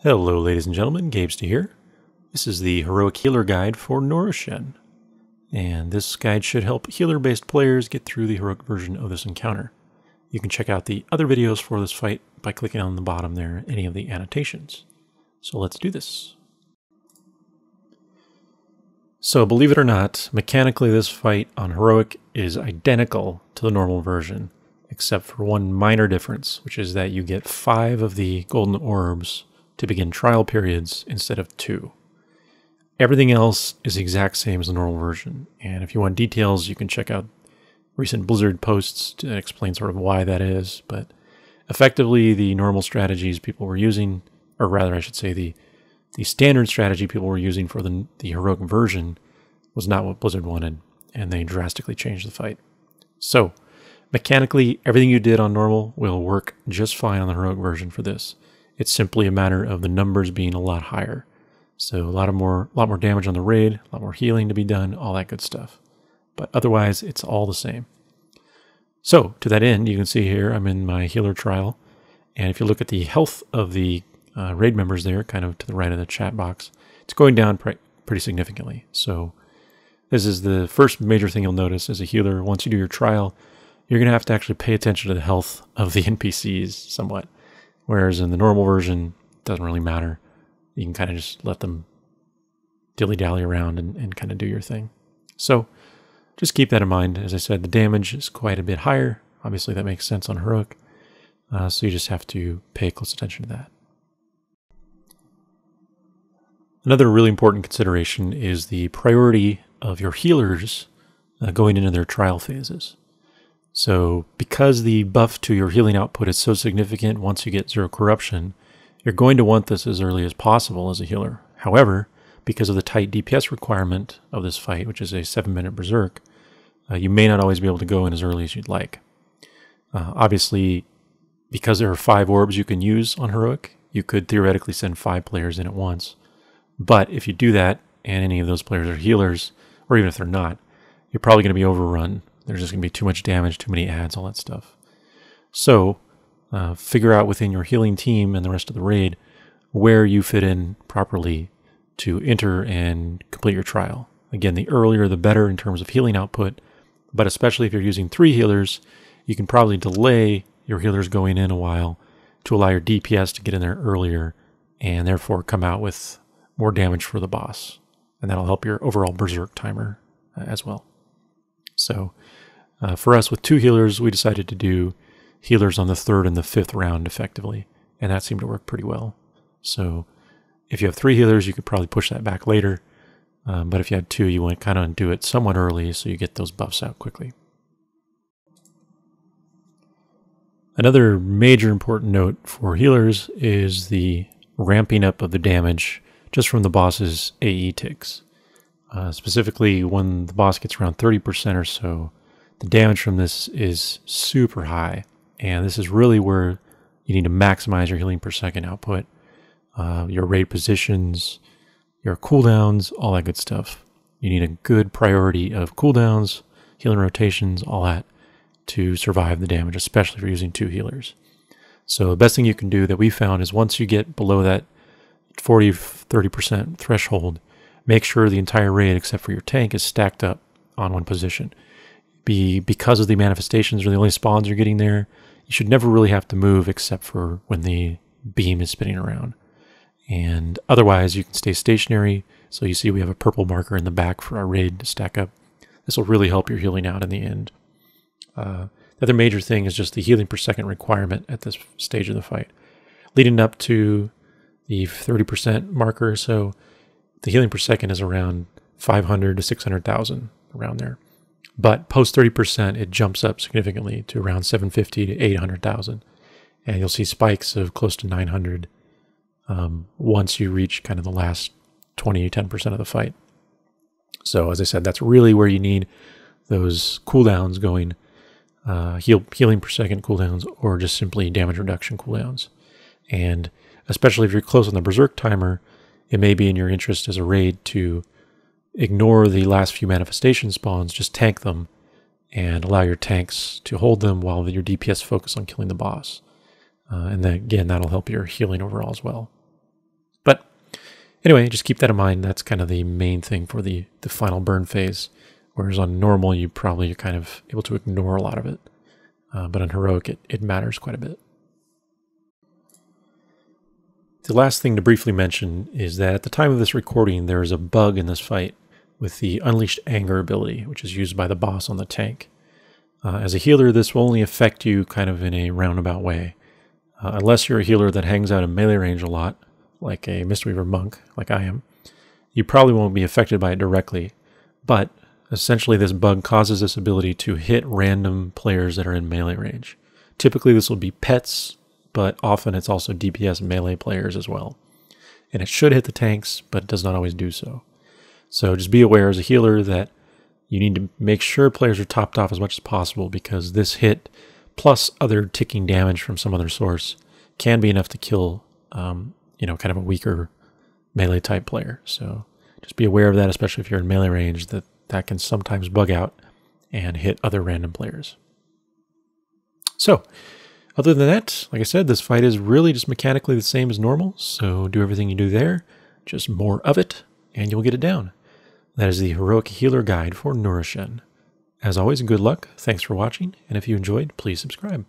Hello ladies and gentlemen, Gabester here. This is the Heroic Healer Guide for Norushen. And this guide should help healer-based players get through the heroic version of this encounter. You can check out the other videos for this fight by clicking on the bottom there, any of the annotations. So let's do this. So believe it or not, mechanically this fight on Heroic is identical to the normal version, except for one minor difference, which is that you get 5 of the golden orbs to begin trial periods instead of 2. Everything else is the exact same as the normal version, and if you want details, you can check out recent Blizzard posts to explain sort of why that is, but effectively the normal strategies people were using, or rather I should say the standard strategy people were using for the heroic version was not what Blizzard wanted, and they drastically changed the fight. So, mechanically, everything you did on normal will work just fine on the heroic version for this. It's simply a matter of the numbers being a lot higher. So a lot more damage on the raid, a lot more healing to be done, all that good stuff. But otherwise, it's all the same. So to that end, you can see here I'm in my healer trial. And if you look at the health of the raid members there, kind of to the right of the chat box, it's going down pretty significantly. So this is the first major thing you'll notice as a healer. Once you do your trial, you're going to have to actually pay attention to the health of the NPCs somewhat. Whereas in the normal version, it doesn't really matter. You can kind of just let them dilly-dally around and kind of do your thing. So just keep that in mind. As I said, the damage is quite a bit higher. Obviously, that makes sense on Heroic. So you just have to pay close attention to that. Another really important consideration is the priority of your healers going into their trial phases. So because the buff to your healing output is so significant once you get 0 corruption, you're going to want this as early as possible as a healer. However, because of the tight DPS requirement of this fight, which is a 7-minute berserk, you may not always be able to go in as early as you'd like. Obviously, because there are 5 orbs you can use on Heroic, you could theoretically send 5 players in at once. But if you do that, and any of those players are healers, or even if they're not, you're probably going to be overrun. There's just going to be too much damage, too many adds, all that stuff. So, figure out within your healing team and the rest of the raid where you fit in properly to enter and complete your trial. Again, the earlier the better in terms of healing output, but especially if you're using 3 healers, you can probably delay your healers going in a while to allow your DPS to get in there earlier and therefore come out with more damage for the boss. And that'll help your overall berserk timer as well. So, for us with 2 healers, we decided to do healers on the 3rd and the 5th round effectively, and that seemed to work pretty well. So if you have 3 healers, you could probably push that back later, but if you had 2, you want to kind of do it somewhat early so you get those buffs out quickly. Another major important note for healers is the ramping up of the damage just from the boss's AE ticks. Specifically, when the boss gets around 30% or so, the damage from this is super high, and this is really where you need to maximize your healing per second output, your raid positions, your cooldowns, all that good stuff. You need a good priority of cooldowns, healing rotations, all that to survive the damage, especially if you're using 2 healers. So the best thing you can do that we found is once you get below that 40-30% threshold, make sure the entire raid except for your tank is stacked up on one position. Because of the manifestations are the only spawns you're getting there, you should never really have to move except for when the beam is spinning around. And otherwise, you can stay stationary. So you see we have a purple marker in the back for our raid to stack up. This will really help your healing out in the end. The other major thing is just the healing per second requirement at this stage of the fight. Leading up to the 30% marker, so the healing per second is around 500 to 600,000, around there. But post 30%, it jumps up significantly to around 750 to 800,000. And you'll see spikes of close to 900 once you reach kind of the last 10% of the fight. So as I said, that's really where you need those cooldowns going, healing per second cooldowns, or just simply damage reduction cooldowns. And especially if you're close on the berserk timer, it may be in your interest as a raid to ignore the last few manifestation spawns, just tank them and allow your tanks to hold them while your DPS focus on killing the boss. And then again, that'll help your healing overall as well. Anyway, just keep that in mind. That's kind of the main thing for the final burn phase. Whereas on normal, you're kind of able to ignore a lot of it. But on heroic, it matters quite a bit. The last thing to briefly mention is that at the time of this recording, there is a bug in this fight with the Unleashed Anger ability, which is used by the boss on the tank. As a healer, this will only affect you kind of in a roundabout way. Unless you're a healer that hangs out in melee range a lot, like a Mistweaver monk, like I am, you probably won't be affected by it directly. But essentially, this bug causes this ability to hit random players that are in melee range. Typically, this will be pets, but often it's also DPS melee players as well. And it should hit the tanks, but it does not always do so. So just be aware as a healer that you need to make sure players are topped off as much as possible, because this hit, plus other ticking damage from some other source, can be enough to kill, kind of a weaker melee type player. So just be aware of that, especially if you're in melee range, that can sometimes bug out and hit other random players. So, other than that, like I said, this fight is really just mechanically the same as normal, so do everything you do there, just more of it, and you'll get it down. That is the Heroic Healer Guide for Norushen. As always, good luck, thanks for watching, and if you enjoyed, please subscribe.